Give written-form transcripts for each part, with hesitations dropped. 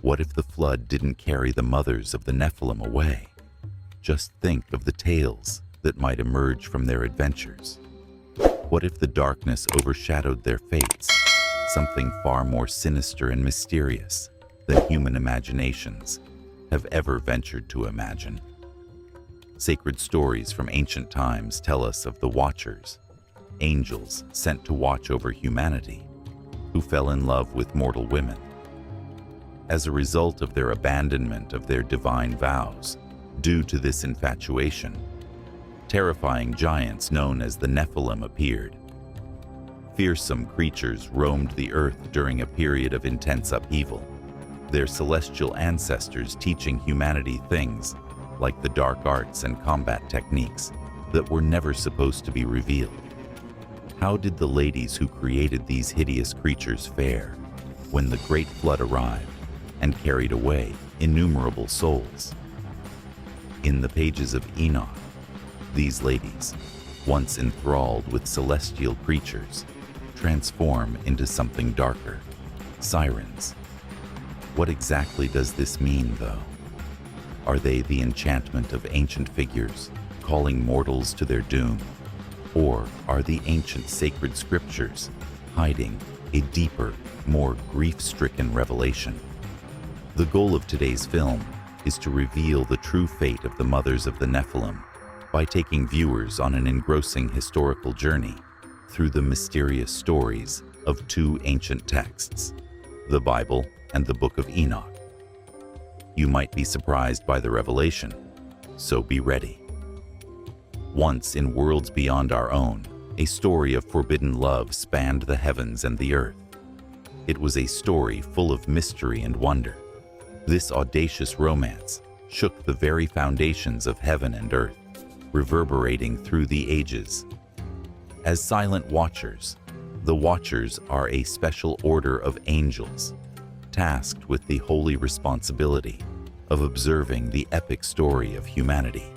What if the flood didn't carry the mothers of the Nephilim away? Just think of the tales that might emerge from their adventures. What if the darkness overshadowed their fates, something far more sinister and mysterious than human imaginations have ever ventured to imagine? Sacred stories from ancient times tell us of the Watchers, angels sent to watch over humanity, who fell in love with mortal women. As a result of their abandonment of their divine vows, due to this infatuation, terrifying giants known as the Nephilim appeared. Fearsome creatures roamed the earth during a period of intense upheaval, their celestial ancestors teaching humanity things like the dark arts and combat techniques that were never supposed to be revealed. How did the ladies who created these hideous creatures fare when the great flood arrived and carried away innumerable souls? In the pages of Enoch, these ladies, once enthralled with celestial creatures, transform into something darker, sirens. What exactly does this mean, though? Are they the enchantment of ancient figures, calling mortals to their doom? Or are the ancient sacred scriptures hiding a deeper, more grief-stricken revelation? The goal of today's film is to reveal the true fate of the mothers of the Nephilim by taking viewers on an engrossing historical journey through the mysterious stories of two ancient texts, the Bible and the Book of Enoch. You might be surprised by the revelation, so be ready. Once in worlds beyond our own, a story of forbidden love spanned the heavens and the earth. It was a story full of mystery and wonder. This audacious romance shook the very foundations of heaven and earth, reverberating through the ages. As silent watchers, the Watchers are a special order of angels, tasked with the holy responsibility of observing the epic story of humanity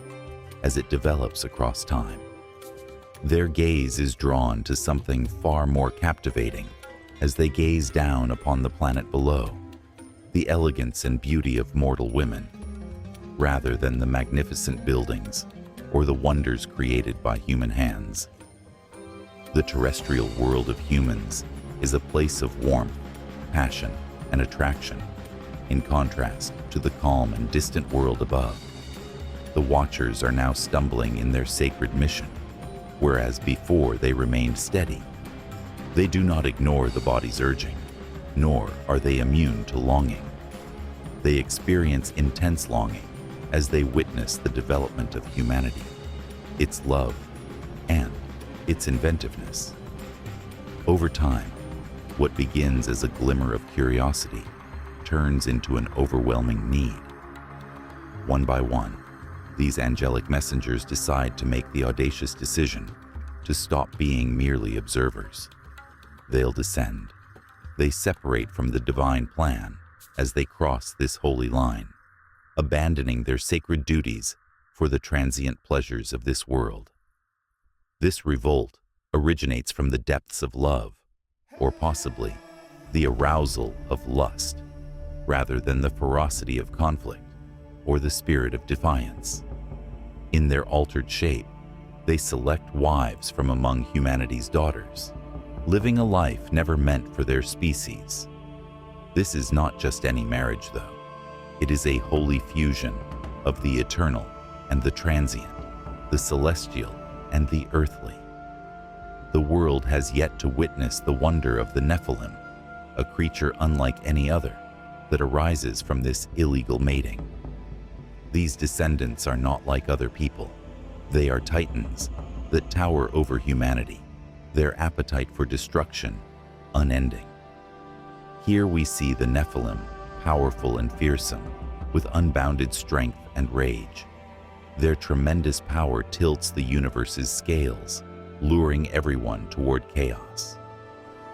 as it develops across time. Their gaze is drawn to something far more captivating as they gaze down upon the planet below, the elegance and beauty of mortal women, rather than the magnificent buildings or the wonders created by human hands. The terrestrial world of humans is a place of warmth, passion, and attraction, in contrast to the calm and distant world above. The Watchers are now stumbling in their sacred mission, whereas before they remained steady. They do not ignore the body's urging, nor are they immune to longing. They experience intense longing as they witness the development of humanity, its love, and its inventiveness. Over time, what begins as a glimmer of curiosity turns into an overwhelming need. One by one, these angelic messengers decide to make the audacious decision to stop being merely observers. They'll descend. They separate from the divine plan as they cross this holy line, abandoning their sacred duties for the transient pleasures of this world. This revolt originates from the depths of love, or possibly the arousal of lust, rather than the ferocity of conflict or the spirit of defiance. In their altered shape, they select wives from among humanity's daughters, living a life never meant for their species. This is not just any marriage, though. It is a holy fusion of the eternal and the transient, the celestial and the earthly. The world has yet to witness the wonder of the Nephilim, a creature unlike any other that arises from this illegal mating. These descendants are not like other people. They are titans that tower over humanity, their appetite for destruction unending. Here we see the Nephilim, powerful and fearsome, with unbounded strength and rage. Their tremendous power tilts the universe's scales, luring everyone toward chaos.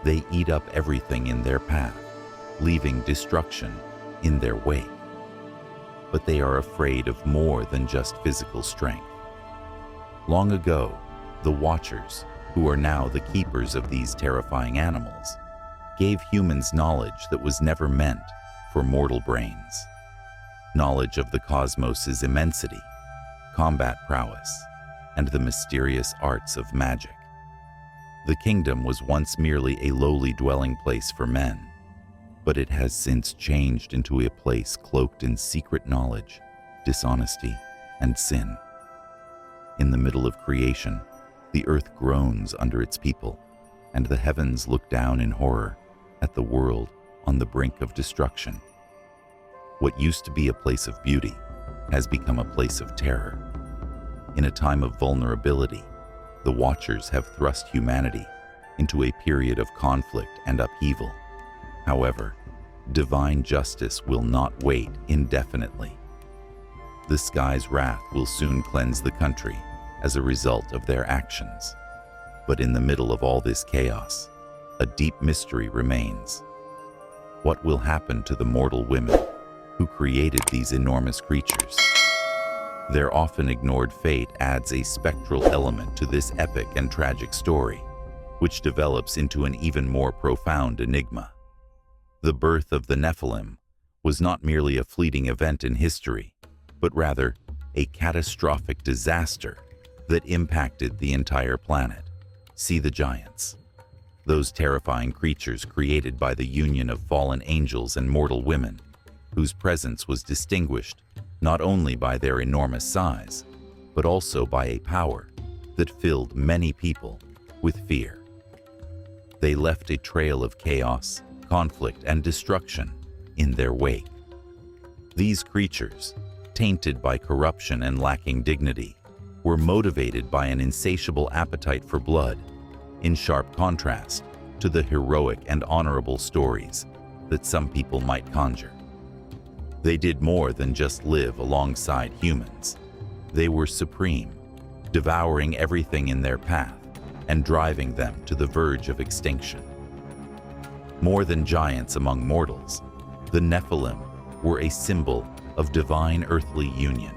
They eat up everything in their path, leaving destruction in their wake. But they are afraid of more than just physical strength. Long ago, the Watchers, who are now the keepers of these terrifying animals, gave humans knowledge that was never meant for mortal brains. Knowledge of the cosmos' immensity, combat prowess, and the mysterious arts of magic. The kingdom was once merely a lowly dwelling place for men, but it has since changed into a place cloaked in secret knowledge, dishonesty, and sin. In the middle of creation, the earth groans under its people, and the heavens look down in horror at the world on the brink of destruction. What used to be a place of beauty has become a place of terror. In a time of vulnerability, the Watchers have thrust humanity into a period of conflict and upheaval. However, divine justice will not wait indefinitely. The sky's wrath will soon cleanse the country as a result of their actions. But in the middle of all this chaos, a deep mystery remains. What will happen to the mortal women who created these enormous creatures? Their often ignored fate adds a spectral element to this epic and tragic story, which develops into an even more profound enigma. The birth of the Nephilim was not merely a fleeting event in history, but rather a catastrophic disaster that impacted the entire planet. See the giants. Those terrifying creatures created by the union of fallen angels and mortal women, whose presence was distinguished not only by their enormous size, but also by a power that filled many people with fear. They left a trail of chaos, conflict, and destruction in their wake. These creatures, tainted by corruption and lacking dignity, were motivated by an insatiable appetite for blood, in sharp contrast to the heroic and honorable stories that some people might conjure. They did more than just live alongside humans. They were supreme, devouring everything in their path and driving them to the verge of extinction. More than giants among mortals, the Nephilim were a symbol of divine earthly union.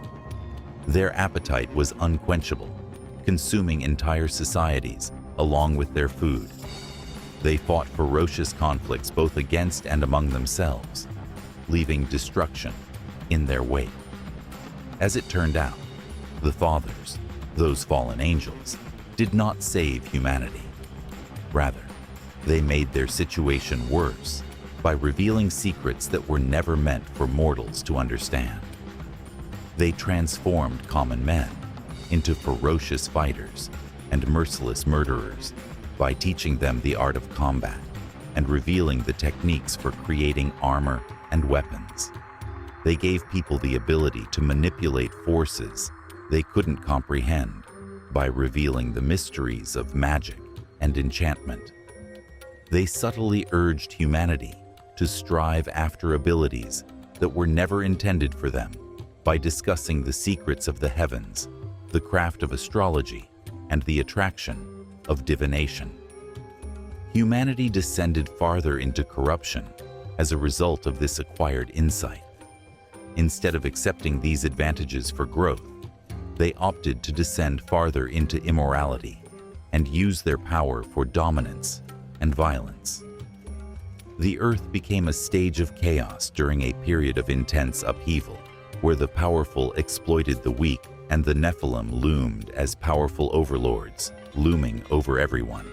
Their appetite was unquenchable, consuming entire societies along with their food. They fought ferocious conflicts both against and among themselves, leaving destruction in their wake. As it turned out, the Fathers, those fallen angels, did not save humanity. Rather, they made their situation worse by revealing secrets that were never meant for mortals to understand. They transformed common men into ferocious fighters and merciless murderers by teaching them the art of combat and revealing the techniques for creating armor and weapons. They gave people the ability to manipulate forces they couldn't comprehend by revealing the mysteries of magic and enchantment. They subtly urged humanity to strive after abilities that were never intended for them by discussing the secrets of the heavens, the craft of astrology, and the attraction of divination. Humanity descended farther into corruption as a result of this acquired insight. Instead of accepting these advantages for growth, they opted to descend farther into immorality and use their power for dominance and violence. The earth became a stage of chaos during a period of intense upheaval, where the powerful exploited the weak and the Nephilim loomed as powerful overlords, looming over everyone.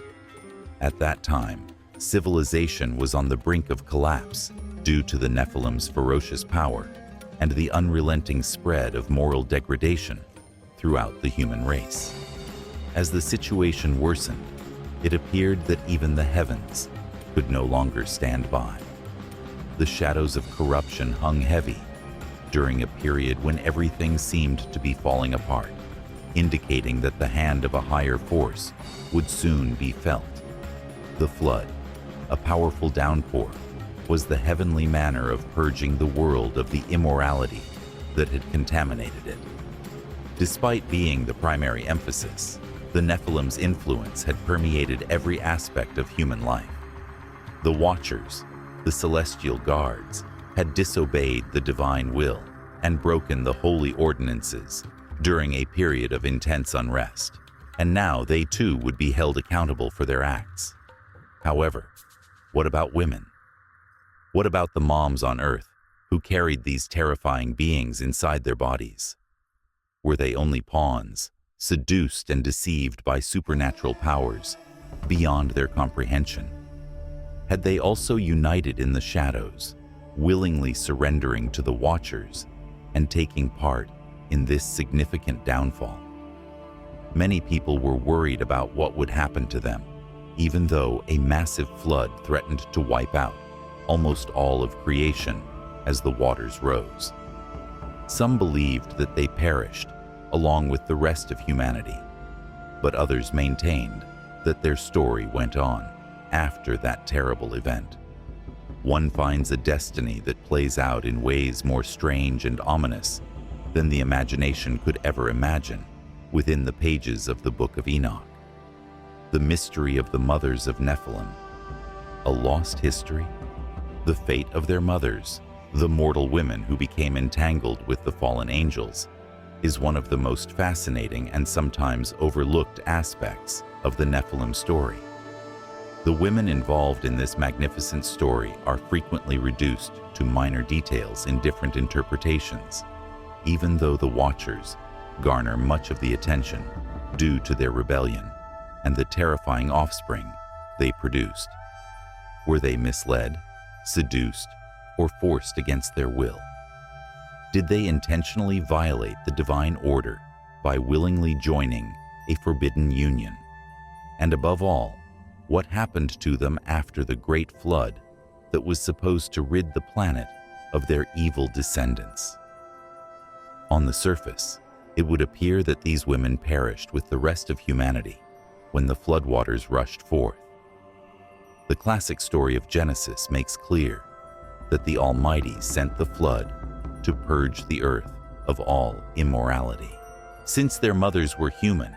At that time, civilization was on the brink of collapse due to the Nephilim's ferocious power and the unrelenting spread of moral degradation throughout the human race. As the situation worsened, it appeared that even the heavens could no longer stand by. The shadows of corruption hung heavy during a period when everything seemed to be falling apart, indicating that the hand of a higher force would soon be felt. The flood, a powerful downpour, was the heavenly manner of purging the world of the immorality that had contaminated it. Despite being the primary emphasis, the Nephilim's influence had permeated every aspect of human life. The Watchers, the celestial guards, had disobeyed the divine will and broken the holy ordinances during a period of intense unrest, and now they too would be held accountable for their acts. However, what about women? What about the moms on Earth who carried these terrifying beings inside their bodies? Were they only pawns, seduced and deceived by supernatural powers beyond their comprehension? Had they also united in the shadows, willingly surrendering to the Watchers and taking part in this significant downfall? Many people were worried about what would happen to them, even though a massive flood threatened to wipe out almost all of creation as the waters rose. Some believed that they perished along with the rest of humanity, but others maintained that their story went on after that terrible event. One finds a destiny that plays out in ways more strange and ominous than the imagination could ever imagine within the pages of the Book of Enoch. The mystery of the mothers of Nephilim, a lost history, the fate of their mothers, the mortal women who became entangled with the fallen angels, is one of the most fascinating and sometimes overlooked aspects of the Nephilim story. The women involved in this magnificent story are frequently reduced to minor details in different interpretations, even though the Watchers garner much of the attention due to their rebellion and the terrifying offspring they produced. Were they misled, seduced, or forced against their will? Did they intentionally violate the divine order by willingly joining a forbidden union? And above all, what happened to them after the great flood that was supposed to rid the planet of their evil descendants? On the surface, it would appear that these women perished with the rest of humanity when the floodwaters rushed forth. The classic story of Genesis makes clear that the Almighty sent the flood to purge the earth of all immorality. Since their mothers were human,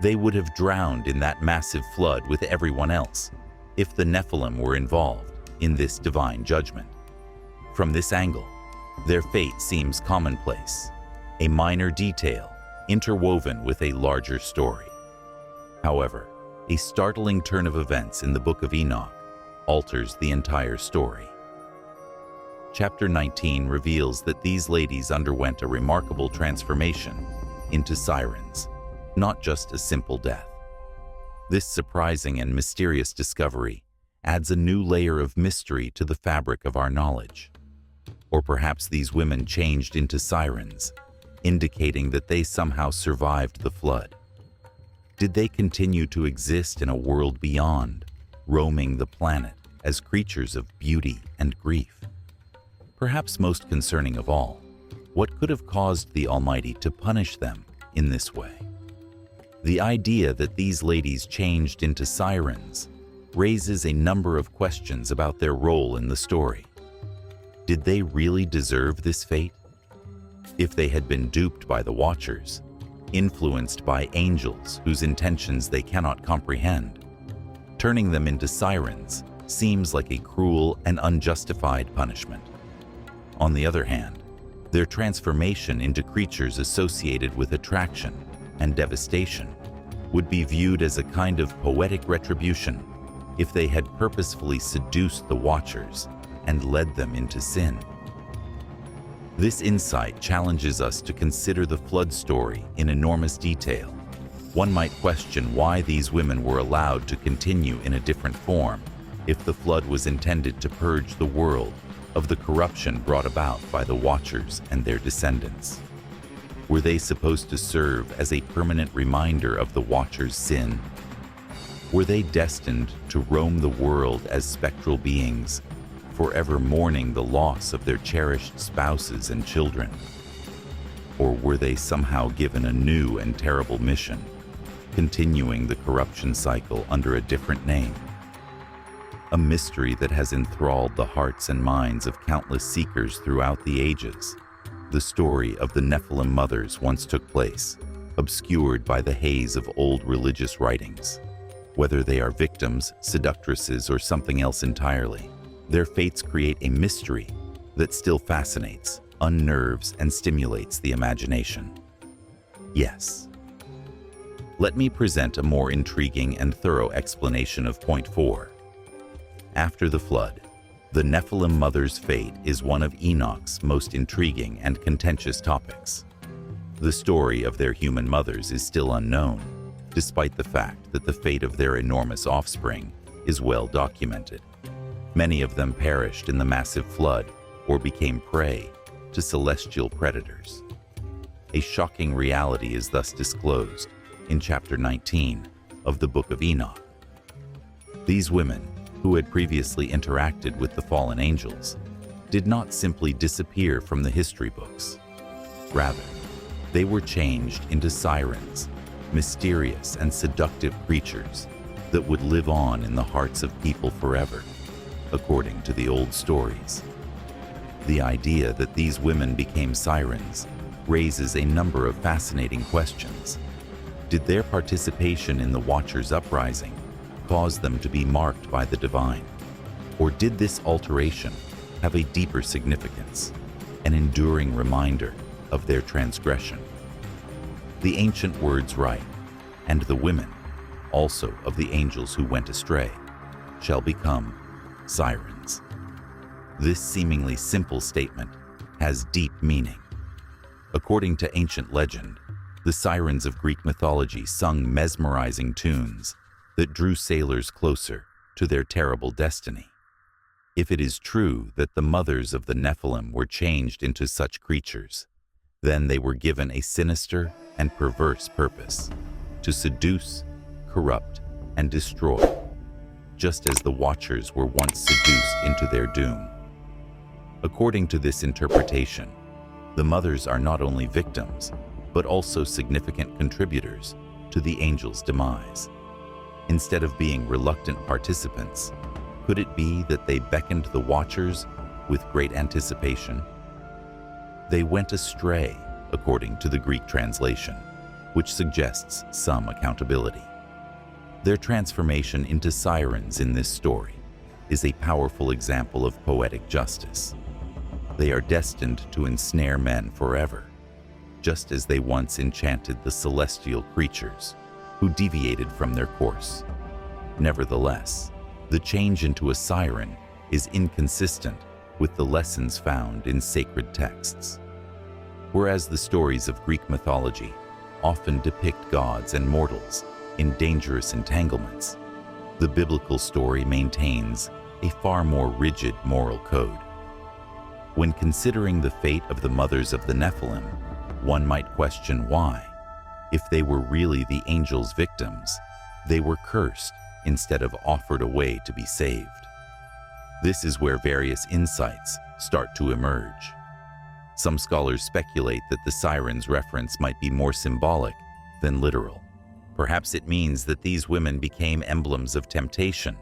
they would have drowned in that massive flood with everyone else if the Nephilim were involved in this divine judgment. From this angle, their fate seems commonplace, a minor detail interwoven with a larger story. However, a startling turn of events in the Book of Enoch alters the entire story. Chapter 19 reveals that these ladies underwent a remarkable transformation into sirens, not just a simple death. This surprising and mysterious discovery adds a new layer of mystery to the fabric of our knowledge. Or perhaps these women changed into sirens, indicating that they somehow survived the flood. Did they continue to exist in a world beyond, roaming the planet as creatures of beauty and grief? Perhaps most concerning of all, what could have caused the Almighty to punish them in this way? The idea that these ladies changed into sirens raises a number of questions about their role in the story. Did they really deserve this fate? If they had been duped by the Watchers, influenced by angels whose intentions they cannot comprehend, turning them into sirens seems like a cruel and unjustified punishment. On the other hand, their transformation into creatures associated with attraction and devastation would be viewed as a kind of poetic retribution if they had purposefully seduced the Watchers and led them into sin. This insight challenges us to consider the flood story in enormous detail. One might question why these women were allowed to continue in a different form if the flood was intended to purge the world of the corruption brought about by the Watchers and their descendants. Were they supposed to serve as a permanent reminder of the Watchers' sin? Were they destined to roam the world as spectral beings, forever mourning the loss of their cherished spouses and children? Or were they somehow given a new and terrible mission, continuing the corruption cycle under a different name? A mystery that has enthralled the hearts and minds of countless seekers throughout the ages. The story of the Nephilim mothers once took place, obscured by the haze of old religious writings. Whether they are victims, seductresses, or something else entirely, their fates create a mystery that still fascinates, unnerves, and stimulates the imagination. Yes. Let me present a more intriguing and thorough explanation of point 4. After the flood, The Nephilim mother's fate is one of Enoch's most intriguing and contentious topics. The story of their human mothers is still unknown, despite the fact that the fate of their enormous offspring is well documented. Many of them perished in the massive flood or became prey to celestial predators. A shocking reality is thus disclosed in chapter 19 of the Book of Enoch. These women, who had previously interacted with the fallen angels, did not simply disappear from the history books. Rather, they were changed into sirens, mysterious and seductive creatures that would live on in the hearts of people forever, according to the old stories. The idea that these women became sirens raises a number of fascinating questions. Did their participation in the Watchers' uprising cause them to be marked by the divine? Or did this alteration have a deeper significance, an enduring reminder of their transgression? The ancient words write, "And the women, also of the angels who went astray, shall become sirens." This seemingly simple statement has deep meaning. According to ancient legend, the sirens of Greek mythology sung mesmerizing tunes that drew sailors closer to their terrible destiny. If it is true that the mothers of the Nephilim were changed into such creatures, then they were given a sinister and perverse purpose: to seduce, corrupt, and destroy, just as the Watchers were once seduced into their doom. According to this interpretation, the mothers are not only victims, but also significant contributors to the angels' demise. Instead of being reluctant participants, could it be that they beckoned the Watchers with great anticipation? They went astray, according to the Greek translation, which suggests some accountability. Their transformation into sirens in this story is a powerful example of poetic justice. They are destined to ensnare men forever, just as they once enchanted the celestial creatures who deviated from their course. Nevertheless, the change into a siren is inconsistent with the lessons found in sacred texts. Whereas the stories of Greek mythology often depict gods and mortals in dangerous entanglements, the biblical story maintains a far more rigid moral code. When considering the fate of the mothers of the Nephilim, one might question why, if they were really the angels' victims, they were cursed instead of offered a way to be saved. This is where various insights start to emerge. Some scholars speculate that the sirens reference might be more symbolic than literal. Perhaps it means that these women became emblems of temptation,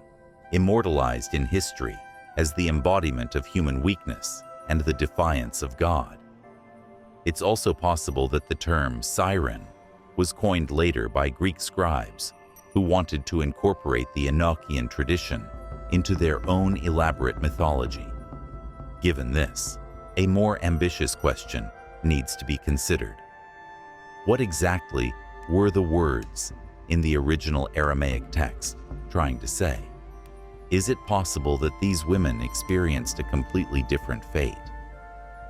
immortalized in history as the embodiment of human weakness and the defiance of God. It's also possible that the term siren was coined later by Greek scribes who wanted to incorporate the Enochian tradition into their own elaborate mythology. Given this, a more ambitious question needs to be considered. What exactly were the words in the original Aramaic text trying to say? Is it possible that these women experienced a completely different fate,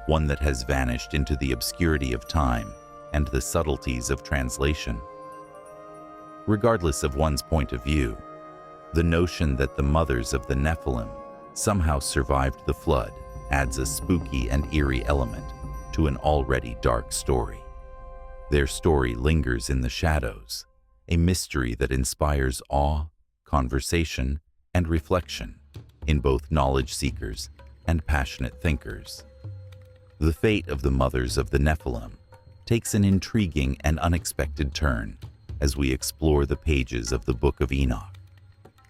one that has vanished into the obscurity of time and the subtleties of translation? Regardless of one's point of view, the notion that the mothers of the Nephilim somehow survived the flood adds a spooky and eerie element to an already dark story. Their story lingers in the shadows, a mystery that inspires awe, conversation, and reflection in both knowledge seekers and passionate thinkers. The fate of the mothers of the Nephilim takes an intriguing and unexpected turn as we explore the pages of the Book of Enoch.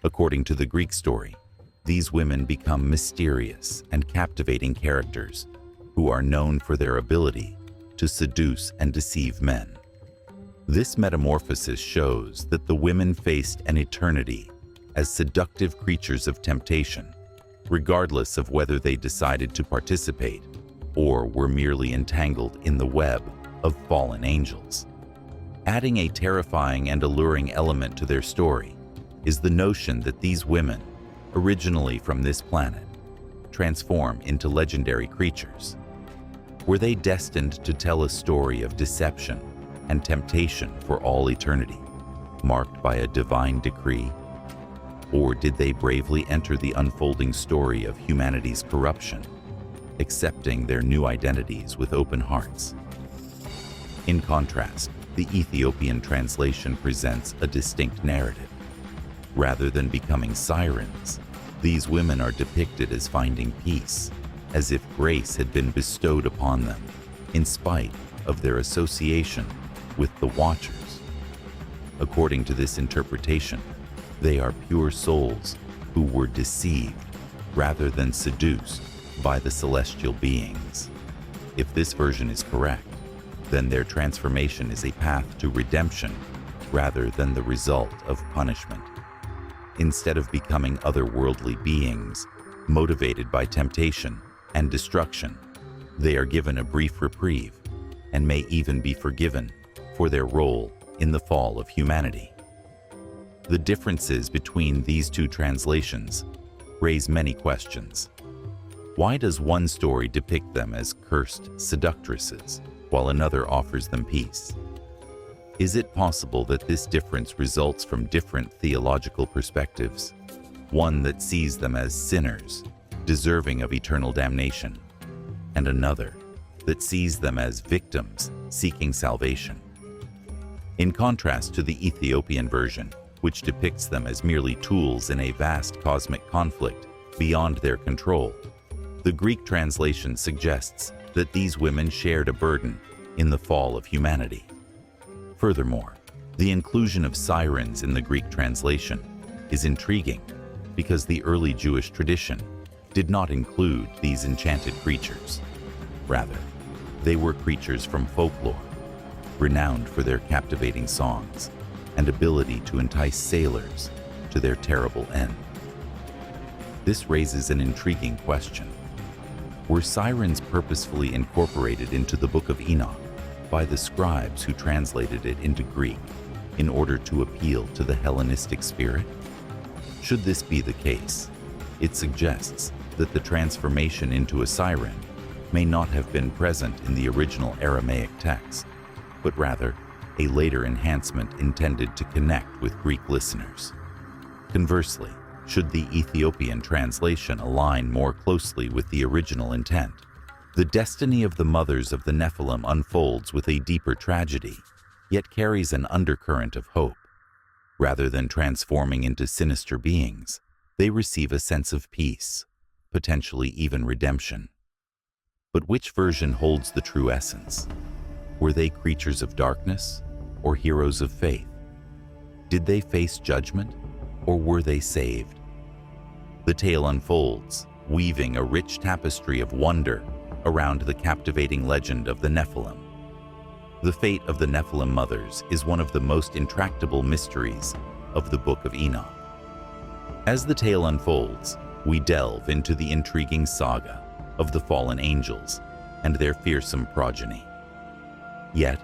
According to the Greek story, these women become mysterious and captivating characters who are known for their ability to seduce and deceive men. This metamorphosis shows that the women faced an eternity as seductive creatures of temptation, regardless of whether they decided to participate or were merely entangled in the web of fallen angels. Adding a terrifying and alluring element to their story is the notion that these women, originally from this planet, transform into legendary creatures? Were they destined to tell a story of deception and temptation for all eternity, marked by a divine decree? Or did they bravely enter the unfolding story of humanity's corruption, accepting their new identities with open hearts? In contrast, the Ethiopian translation presents a distinct narrative. Rather than becoming sirens, these women are depicted as finding peace, as if grace had been bestowed upon them, in spite of their association with the Watchers. According to this interpretation, they are pure souls who were deceived rather than seduced by the celestial beings. If this version is correct, then their transformation is a path to redemption rather than the result of punishment. Instead of becoming otherworldly beings, motivated by temptation and destruction, they are given a brief reprieve and may even be forgiven for their role in the fall of humanity. The differences between these two translations raise many questions. Why does one story depict them as cursed seductresses, while another offers them peace? Is it possible that this difference results from different theological perspectives? One that sees them as sinners, deserving of eternal damnation, and another that sees them as victims seeking salvation. In contrast to the Ethiopian version, which depicts them as merely tools in a vast cosmic conflict beyond their control, the Greek translation suggests that these women shared a burden in the fall of humanity. Furthermore, the inclusion of sirens in the Greek translation is intriguing because the early Jewish tradition did not include these enchanted creatures. Rather, they were creatures from folklore, renowned for their captivating songs and ability to entice sailors to their terrible end. This raises an intriguing question. Were sirens purposefully incorporated into the Book of Enoch by the scribes who translated it into Greek in order to appeal to the Hellenistic spirit? Should this be the case, it suggests that the transformation into a siren may not have been present in the original Aramaic text, but rather a later enhancement intended to connect with Greek listeners. Conversely, should the Ethiopian translation align more closely with the original intent, the destiny of the mothers of the Nephilim unfolds with a deeper tragedy, yet carries an undercurrent of hope. Rather than transforming into sinister beings, they receive a sense of peace, potentially even redemption. But which version holds the true essence? Were they creatures of darkness or heroes of faith? Did they face judgment or were they saved? The tale unfolds, weaving a rich tapestry of wonder around the captivating legend of the Nephilim. The fate of the Nephilim mothers is one of the most intractable mysteries of the Book of Enoch. As the tale unfolds, we delve into the intriguing saga of the fallen angels and their fearsome progeny. Yet,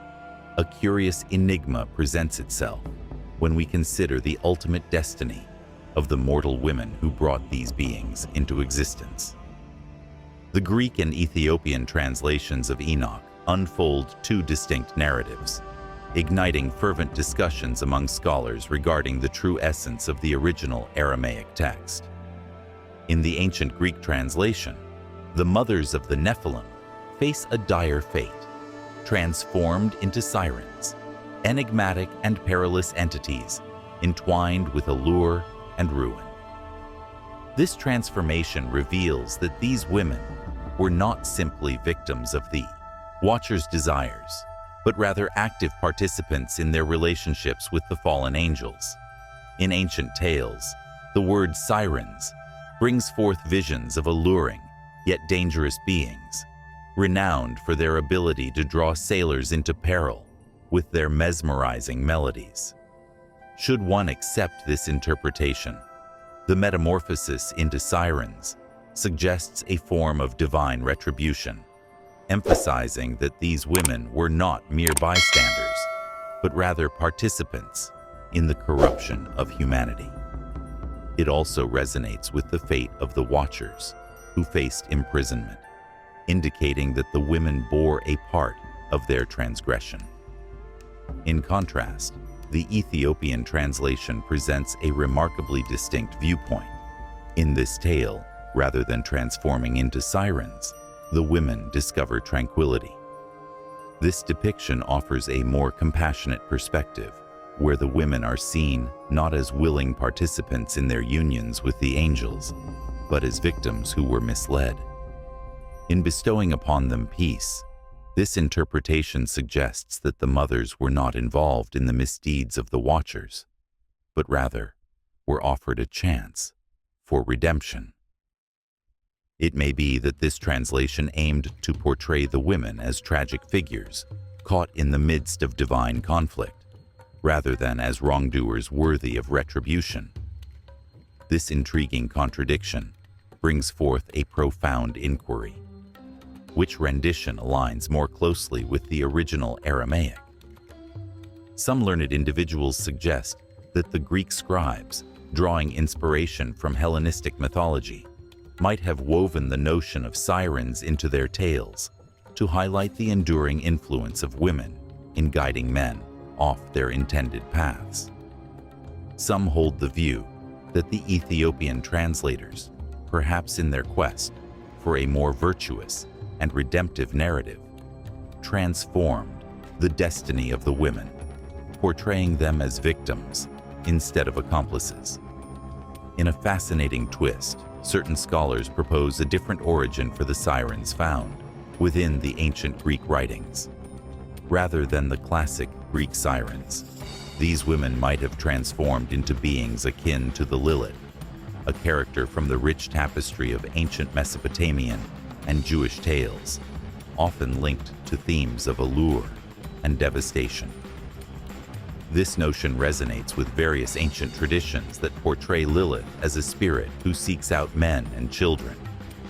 a curious enigma presents itself when we consider the ultimate destiny of the mortal women who brought these beings into existence. The Greek and Ethiopian translations of Enoch unfold two distinct narratives, igniting fervent discussions among scholars regarding the true essence of the original Aramaic text. In the ancient Greek translation, the mothers of the Nephilim face a dire fate, transformed into sirens, enigmatic and perilous entities entwined with allure and ruin. This transformation reveals that these women were not simply victims of the Watchers' desires, but rather active participants in their relationships with the fallen angels. In ancient tales, the word sirens brings forth visions of alluring yet dangerous beings, renowned for their ability to draw sailors into peril with their mesmerizing melodies. Should one accept this interpretation, the metamorphosis into sirens suggests a form of divine retribution, emphasizing that these women were not mere bystanders, but rather participants in the corruption of humanity. It also resonates with the fate of the Watchers, who faced imprisonment, indicating that the women bore a part of their transgression. In contrast, the Ethiopian translation presents a remarkably distinct viewpoint. In this tale, rather than transforming into sirens, the women discover tranquility. This depiction offers a more compassionate perspective, where the women are seen not as willing participants in their unions with the angels, but as victims who were misled. In bestowing upon them peace, this interpretation suggests that the mothers were not involved in the misdeeds of the Watchers, but rather were offered a chance for redemption. It may be that this translation aimed to portray the women as tragic figures caught in the midst of divine conflict, rather than as wrongdoers worthy of retribution. This intriguing contradiction brings forth a profound inquiry. Which rendition aligns more closely with the original Aramaic? Some learned individuals suggest that the Greek scribes, drawing inspiration from Hellenistic mythology, might have woven the notion of sirens into their tales to highlight the enduring influence of women in guiding men off their intended paths. Some hold the view that the Ethiopian translators, perhaps in their quest for a more virtuous and redemptive narrative, transformed the destiny of the women, portraying them as victims instead of accomplices. In a fascinating twist, certain scholars propose a different origin for the sirens found within the ancient Greek writings. Rather than the classic Greek sirens, these women might have transformed into beings akin to the Lilith, a character from the rich tapestry of ancient Mesopotamian and Jewish tales, often linked to themes of allure and devastation. This notion resonates with various ancient traditions that portray Lilith as a spirit who seeks out men and children,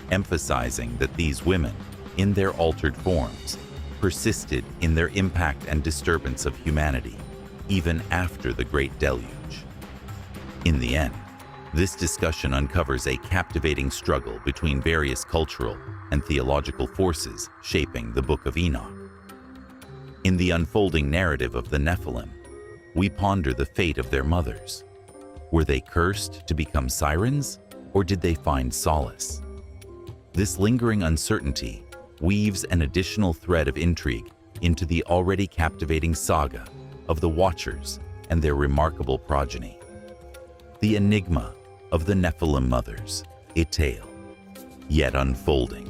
emphasizing that these women, in their altered forms, persisted in their impact and disturbance of humanity, even after the Great Deluge. In the end, this discussion uncovers a captivating struggle between various cultural and theological forces shaping the Book of Enoch. In the unfolding narrative of the Nephilim, we ponder the fate of their mothers. Were they cursed to become sirens, or did they find solace? This lingering uncertainty weaves an additional thread of intrigue into the already captivating saga of the Watchers and their remarkable progeny. The enigma of the Nephilim mothers, a tale yet unfolding.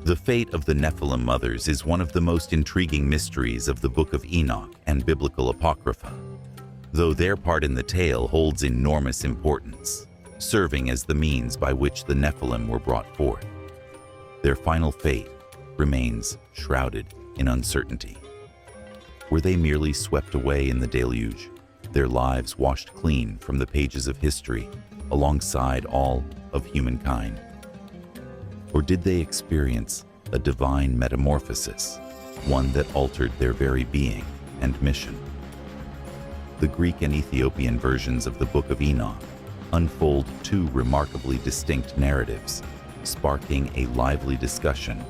The fate of the Nephilim mothers is one of the most intriguing mysteries of the Book of Enoch and biblical apocrypha, though their part in the tale holds enormous importance, serving as the means by which the Nephilim were brought forth. Their final fate remains shrouded in uncertainty. Were they merely swept away in the deluge, their lives washed clean from the pages of history alongside all of humankind? Or did they experience a divine metamorphosis, one that altered their very being and mission? The Greek and Ethiopian versions of the Book of Enoch unfold two remarkably distinct narratives, sparking a lively discussion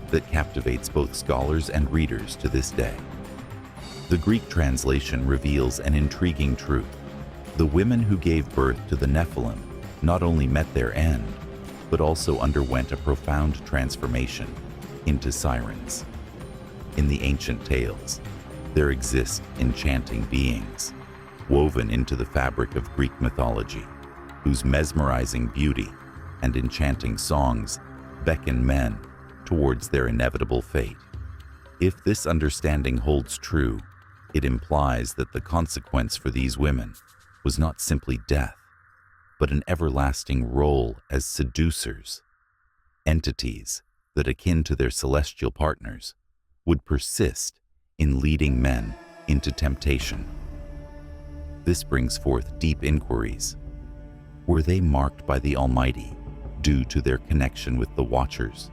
that captivates both scholars and readers to this day. The Greek translation reveals an intriguing truth. The women who gave birth to the Nephilim not only met their end, but also underwent a profound transformation into sirens. In the ancient tales, there exist enchanting beings, woven into the fabric of Greek mythology, whose mesmerizing beauty and enchanting songs beckon men towards their inevitable fate. If this understanding holds true, it implies that the consequence for these women was not simply death, but an everlasting role as seducers, entities that, akin to their celestial partners, would persist in leading men into temptation. This brings forth deep inquiries. Were they marked by the Almighty due to their connection with the Watchers?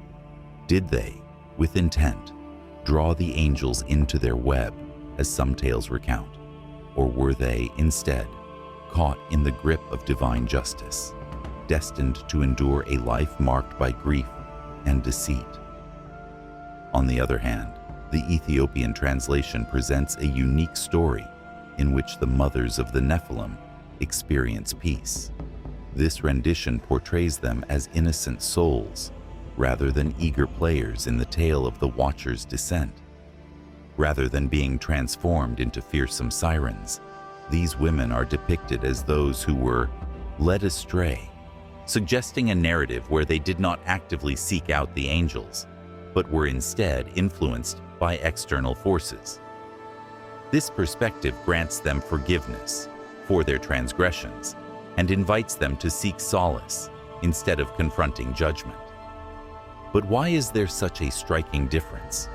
Did they, with intent, draw the angels into their web, as some tales recount? Or were they, instead, caught in the grip of divine justice, destined to endure a life marked by grief and deceit. On the other hand, the Ethiopian translation presents a unique story in which the mothers of the Nephilim experience peace. This rendition portrays them as innocent souls rather than eager players in the tale of the Watcher's descent. Rather than being transformed into fearsome sirens, these women are depicted as those who were led astray, suggesting a narrative where they did not actively seek out the angels, but were instead influenced by external forces. This perspective grants them forgiveness for their transgressions and invites them to seek solace instead of confronting judgment. But why is there such a striking difference?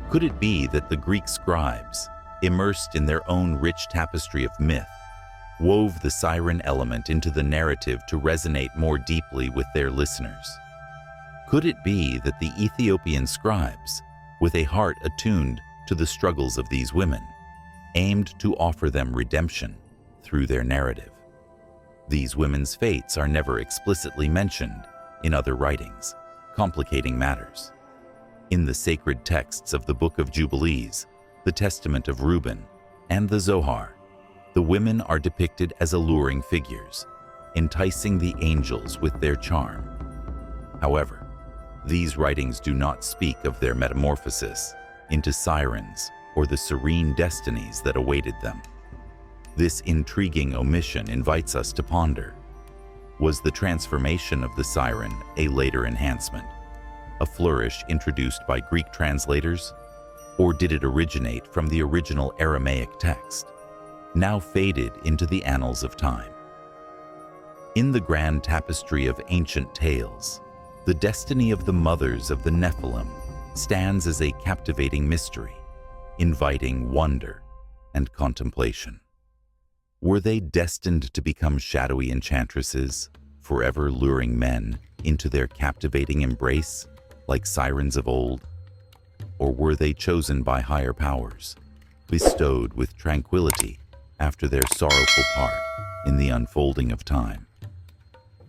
Could it be that the Greek scribes, immersed in their own rich tapestry of myth, wove the siren element into the narrative to resonate more deeply with their listeners? Could it be that the Ethiopian scribes, with a heart attuned to the struggles of these women, aimed to offer them redemption through their narrative? These women's fates are never explicitly mentioned in other writings, complicating matters. In the sacred texts of the Book of Jubilees, the Testament of Reuben, and the Zohar, the women are depicted as alluring figures, enticing the angels with their charm. However, these writings do not speak of their metamorphosis into sirens or the serene destinies that awaited them. This intriguing omission invites us to ponder: was the transformation of the siren a later enhancement, a flourish introduced by Greek translators, or did it originate from the original Aramaic text, now faded into the annals of time? In the grand tapestry of ancient tales, the destiny of the mothers of the Nephilim stands as a captivating mystery, inviting wonder and contemplation. Were they destined to become shadowy enchantresses, forever luring men into their captivating embrace like sirens of old? Or were they chosen by higher powers, bestowed with tranquility after their sorrowful part in the unfolding of time?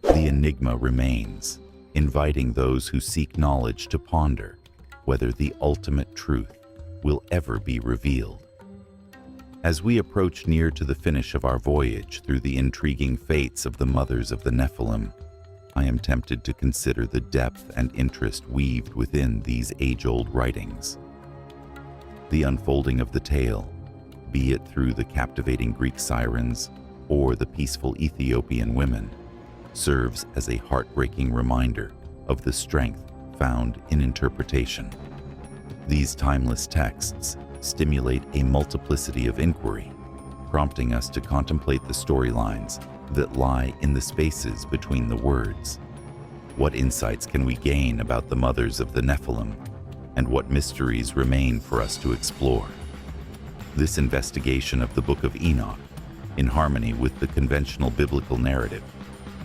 The enigma remains, inviting those who seek knowledge to ponder whether the ultimate truth will ever be revealed. As we approach near to the finish of our voyage through the intriguing fates of the mothers of the Nephilim, I am tempted to consider the depth and interest weaved within these age-old writings. The unfolding of the tale, be it through the captivating Greek sirens or the peaceful Ethiopian women, serves as a heartbreaking reminder of the strength found in interpretation. These timeless texts stimulate a multiplicity of inquiry, prompting us to contemplate the storylines that lie in the spaces between the words. What insights can we gain about the mothers of the Nephilim, and what mysteries remain for us to explore? This investigation of the Book of Enoch, in harmony with the conventional biblical narrative,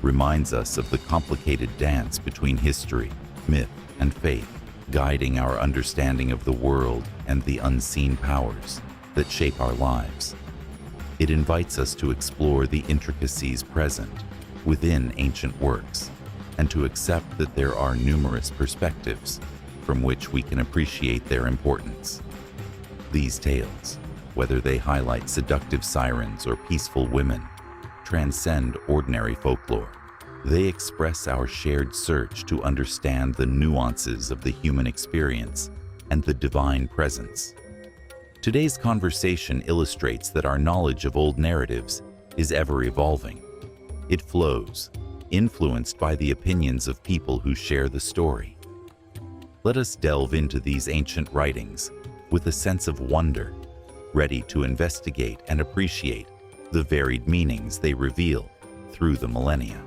reminds us of the complicated dance between history, myth, and faith, guiding our understanding of the world and the unseen powers that shape our lives. It invites us to explore the intricacies present within ancient works and to accept that there are numerous perspectives from which we can appreciate their importance. These tales, whether they highlight seductive sirens or peaceful women, transcend ordinary folklore. They express our shared search to understand the nuances of the human experience and the divine presence. Today's conversation illustrates that our knowledge of old narratives is ever evolving. It flows, influenced by the opinions of people who share the story. Let us delve into these ancient writings with a sense of wonder, ready to investigate and appreciate the varied meanings they reveal through the millennia.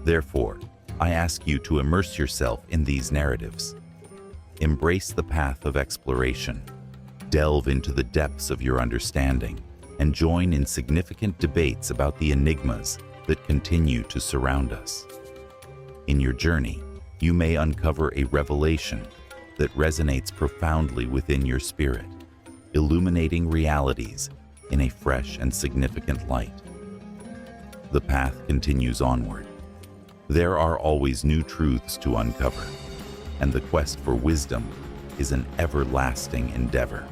Therefore, I ask you to immerse yourself in these narratives. Embrace the path of exploration, delve into the depths of your understanding, and join in significant debates about the enigmas that continue to surround us. In your journey, you may uncover a revelation that resonates profoundly within your spirit, illuminating realities in a fresh and significant light. The path continues onward. There are always new truths to uncover, and the quest for wisdom is an everlasting endeavor.